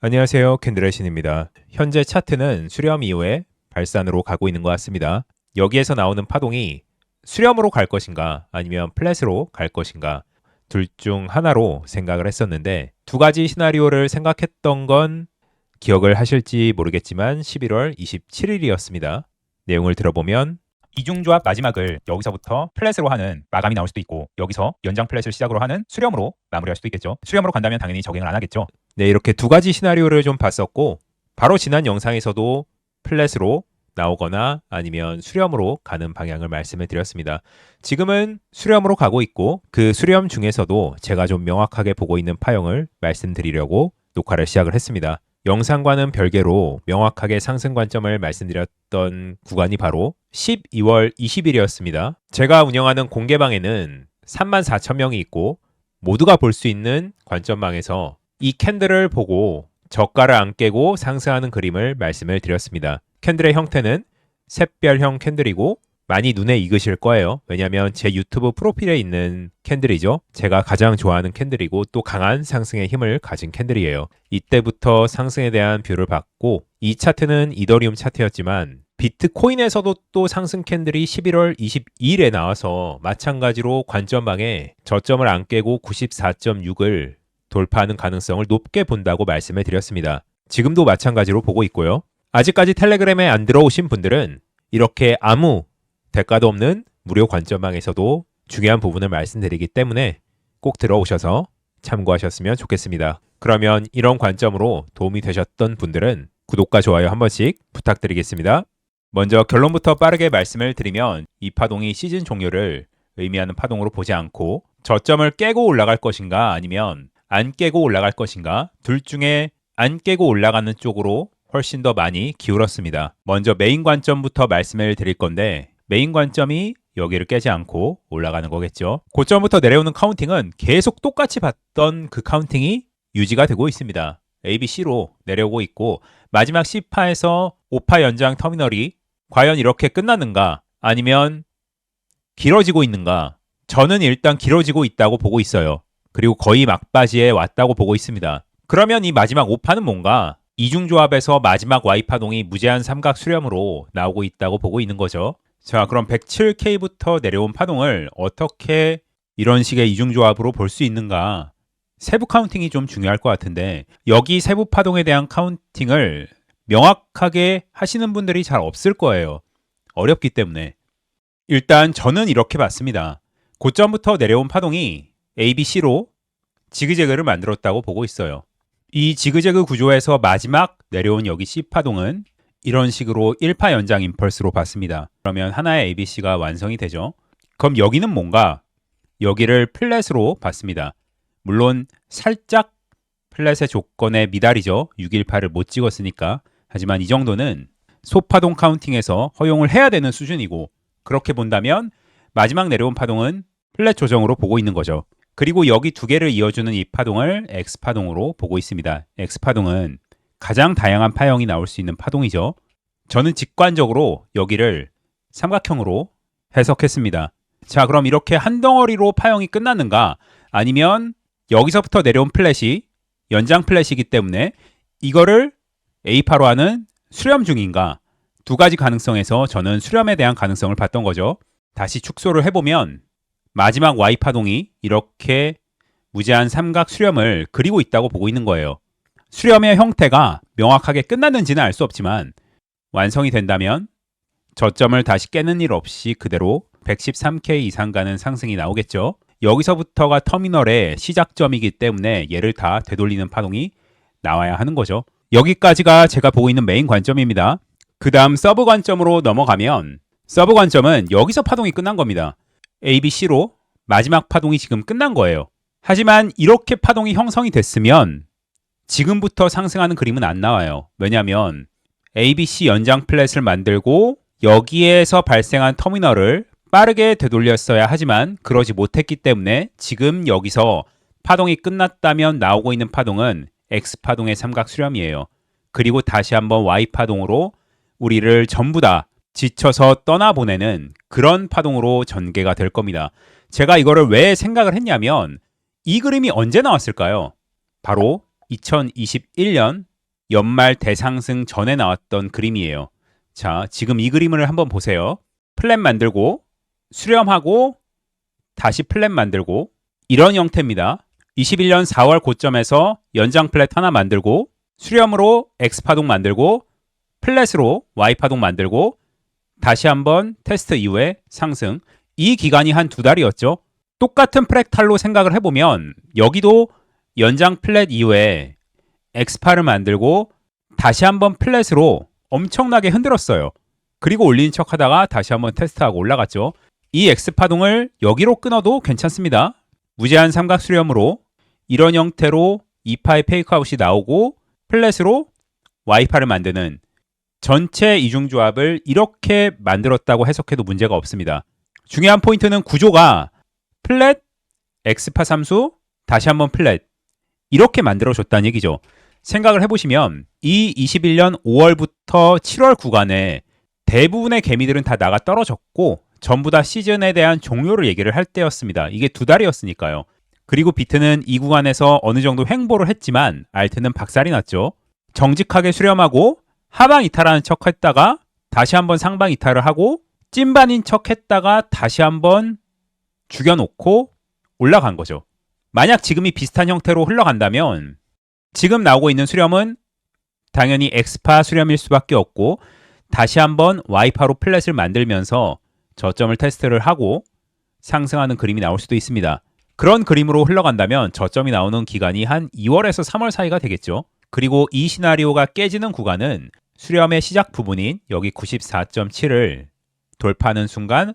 안녕하세요. 캔들의 신입니다. 현재 차트는 수렴 이후에 발산으로 가고 있는 것 같습니다. 여기에서 나오는 파동이 수렴으로 갈 것인가 아니면 플랫으로 갈 것인가 둘 중 하나로 생각을 했었는데 두 가지 시나리오를 생각했던 건 기억을 하실지 모르겠지만 11월 27일이었습니다. 내용을 들어보면 이중조합 마지막을 여기서부터 플랫으로 하는 마감이 나올 수도 있고 여기서 연장 플랫을 시작으로 하는 수렴으로 마무리할 수도 있겠죠. 수렴으로 간다면 당연히 적용을 안 하겠죠. 네, 이렇게 두 가지 시나리오를 좀 봤었고 바로 지난 영상에서도 플랫으로 나오거나 아니면 수렴으로 가는 방향을 말씀을 드렸습니다. 지금은 수렴으로 가고 있고 그 수렴 중에서도 제가 좀 명확하게 보고 있는 파형을 말씀드리려고 녹화를 시작을 했습니다. 영상과는 별개로 명확하게 상승 관점을 말씀드렸던 구간이 바로 12월 20일이었습니다. 제가 운영하는 공개방에는 34,000명이 있고 모두가 볼 수 있는 관점망에서 이 캔들을 보고 저가를 안 깨고 상승하는 그림을 말씀을 드렸습니다. 캔들의 형태는 샛별형 캔들이고 많이 눈에 익으실 거예요. 왜냐하면 제 유튜브 프로필에 있는 캔들이죠. 제가 가장 좋아하는 캔들이고 또 강한 상승의 힘을 가진 캔들이에요. 이때부터 상승에 대한 뷰를 봤고 이 차트는 이더리움 차트였지만 비트코인에서도 또 상승 캔들이 11월 22일에 나와서 마찬가지로 관점방에 저점을 안 깨고 94.6을 돌파하는 가능성을 높게 본다고 말씀을 드렸습니다. 지금도 마찬가지로 보고 있고요. 아직까지 텔레그램에 안 들어오신 분들은 이렇게 아무 대가도 없는 무료 관점방에서도 중요한 부분을 말씀드리기 때문에 꼭 들어오셔서 참고하셨으면 좋겠습니다. 그러면 이런 관점으로 도움이 되셨던 분들은 구독과 좋아요 한 번씩 부탁드리겠습니다. 먼저 결론부터 빠르게 말씀을 드리면 이 파동이 시즌 종료를 의미하는 파동으로 보지 않고 저점을 깨고 올라갈 것인가 아니면 안 깨고 올라갈 것인가 둘 중에 안 깨고 올라가는 쪽으로 훨씬 더 많이 기울었습니다. 먼저 메인 관점부터 말씀을 드릴 건데 메인 관점이 여기를 깨지 않고 올라가는 거겠죠. 고점부터 내려오는 카운팅은 계속 똑같이 봤던 그 카운팅이 유지가 되고 있습니다. ABC로 내려오고 있고 마지막 C파에서 5파 연장 터미널이 과연 이렇게 끝났는가 아니면 길어지고 있는가. 저는 일단 길어지고 있다고 보고 있어요. 그리고 거의 막바지에 왔다고 보고 있습니다. 그러면 이 마지막 5파는 뭔가 이중조합에서 마지막 Y파동이 무제한 삼각 수렴으로 나오고 있다고 보고 있는 거죠. 자, 그럼 107K부터 내려온 파동을 어떻게 이런 식의 이중조합으로 볼 수 있는가? 세부 카운팅이 좀 중요할 것 같은데 여기 세부 파동에 대한 카운팅을 명확하게 하시는 분들이 잘 없을 거예요. 어렵기 때문에. 일단 저는 이렇게 봤습니다. 고점부터 내려온 파동이 ABC로 지그재그를 만들었다고 보고 있어요. 이 지그재그 구조에서 마지막 내려온 여기 C파동은 이런 식으로 1파 연장 임펄스로 봤습니다. 그러면 하나의 ABC가 완성이 되죠. 그럼 여기는 뭔가 여기를 플랫으로 봤습니다. 물론 살짝 플랫의 조건에 미달이죠. 618을 못 찍었으니까. 하지만 이 정도는 소파동 카운팅에서 허용을 해야 되는 수준이고 그렇게 본다면 마지막 내려온 파동은 플랫 조정으로 보고 있는 거죠. 그리고 여기 두 개를 이어주는 이 파동을 X파동으로 보고 있습니다. X파동은 가장 다양한 파형이 나올 수 있는 파동이죠. 저는 직관적으로 여기를 삼각형으로 해석했습니다. 자, 그럼 이렇게 한 덩어리로 파형이 끝났는가? 아니면 여기서부터 내려온 플랫이 연장 플랫이기 때문에 이거를 A파로 하는 수렴 중인가? 두 가지 가능성에서 저는 수렴에 대한 가능성을 봤던 거죠. 다시 축소를 해보면 마지막 Y파동이 이렇게 무제한 삼각 수렴을 그리고 있다고 보고 있는 거예요. 수렴의 형태가 명확하게 끝났는지는 알 수 없지만 완성이 된다면 저점을 다시 깨는 일 없이 그대로 113K 이상 가는 상승이 나오겠죠. 여기서부터가 터미널의 시작점이기 때문에 얘를 다 되돌리는 파동이 나와야 하는 거죠. 여기까지가 제가 보고 있는 메인 관점입니다. 그 다음 서브 관점으로 넘어가면 서브 관점은 여기서 파동이 끝난 겁니다. ABC로 마지막 파동이 지금 끝난 거예요. 하지만 이렇게 파동이 형성이 됐으면 지금부터 상승하는 그림은 안 나와요. 왜냐하면 ABC 연장 플랫을 만들고 여기에서 발생한 터미널을 빠르게 되돌렸어야 하지만 그러지 못했기 때문에 지금 여기서 파동이 끝났다면 나오고 있는 파동은 X파동의 삼각 수렴이에요. 그리고 다시 한번 Y파동으로 우리를 전부 다 지쳐서 떠나보내는 그런 파동으로 전개가 될 겁니다. 제가 이거를 왜 생각을 했냐면 이 그림이 언제 나왔을까요? 바로 2021년 연말 대상승 전에 나왔던 그림이에요. 자, 지금 이 그림을 한번 보세요. 플랫 만들고 수렴하고 다시 플랫 만들고 이런 형태입니다. 21년 4월 고점에서 연장 플랫 하나 만들고 수렴으로 X파동 만들고 플랫으로 Y파동 만들고 다시 한번 테스트 이후에 상승. 이 기간이 한 2달이었죠. 똑같은 프랙탈로 생각을 해보면 여기도 연장 플랫 이후에 X파를 만들고 다시 한번 플랫으로 엄청나게 흔들었어요. 그리고 올리는 척 하다가 다시 한번 테스트하고 올라갔죠. 이 X파동을 여기로 끊어도 괜찮습니다. 무제한 삼각 수렴으로 이런 형태로 2파의 페이크아웃이 나오고 플랫으로 Y파를 만드는 전체 이중조합을 이렇게 만들었다고 해석해도 문제가 없습니다. 중요한 포인트는 구조가 플랫, X파 삼수, 다시 한번 플랫 이렇게 만들어줬다는 얘기죠. 생각을 해보시면 이 21년 5월부터 7월 구간에 대부분의 개미들은 다 나가 떨어졌고 전부 다 시즌에 대한 종료를 얘기를 할 때였습니다. 이게 2달이었으니까요. 그리고 비트는 이 구간에서 어느 정도 횡보를 했지만 알트는 박살이 났죠. 정직하게 수렴하고 하방 이탈하는 척 했다가 다시 한번 상방 이탈을 하고 찐반인 척 했다가 다시 한번 죽여놓고 올라간 거죠. 만약 지금이 비슷한 형태로 흘러간다면 지금 나오고 있는 수렴은 당연히 X파 수렴일 수밖에 없고 다시 한번 Y파로 플랫을 만들면서 저점을 테스트를 하고 상승하는 그림이 나올 수도 있습니다. 그런 그림으로 흘러간다면 저점이 나오는 기간이 한 2월에서 3월 사이가 되겠죠. 그리고 이 시나리오가 깨지는 구간은 수렴의 시작 부분인 여기 94.7을 돌파하는 순간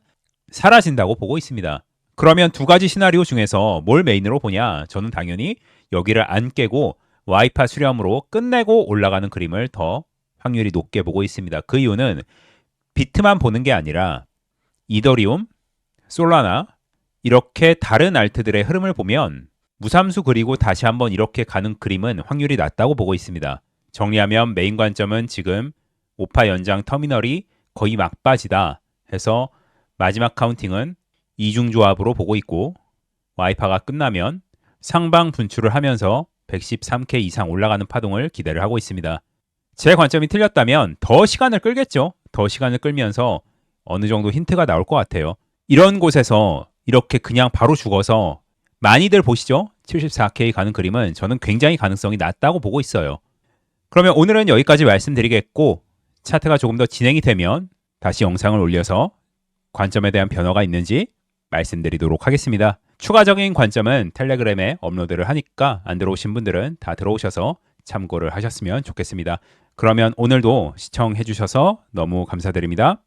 사라진다고 보고 있습니다. 그러면 두 가지 시나리오 중에서 뭘 메인으로 보냐? 저는 당연히 여기를 안 깨고 Y파 수렴으로 끝내고 올라가는 그림을 더 확률이 높게 보고 있습니다. 그 이유는 비트만 보는 게 아니라 이더리움, 솔라나 이렇게 다른 알트들의 흐름을 보면 무삼수 그리고 다시 한번 이렇게 가는 그림은 확률이 낮다고 보고 있습니다. 정리하면 메인 관점은 지금 5파 연장 터미널이 거의 막바지다 해서 마지막 카운팅은 이중조합으로 보고 있고 Y파가 끝나면 상방 분출을 하면서 113K 이상 올라가는 파동을 기대를 하고 있습니다. 제 관점이 틀렸다면 더 시간을 끌겠죠. 더 시간을 끌면서 어느 정도 힌트가 나올 것 같아요. 이런 곳에서 이렇게 그냥 바로 죽어서 많이들 보시죠? 74K 가는 그림은 저는 굉장히 가능성이 낮다고 보고 있어요. 그러면 오늘은 여기까지 말씀드리겠고 차트가 조금 더 진행이 되면 다시 영상을 올려서 관점에 대한 변화가 있는지 말씀드리도록 하겠습니다. 추가적인 관점은 텔레그램에 업로드를 하니까 안 들어오신 분들은 다 들어오셔서 참고를 하셨으면 좋겠습니다. 그러면 오늘도 시청해 주셔서 너무 감사드립니다.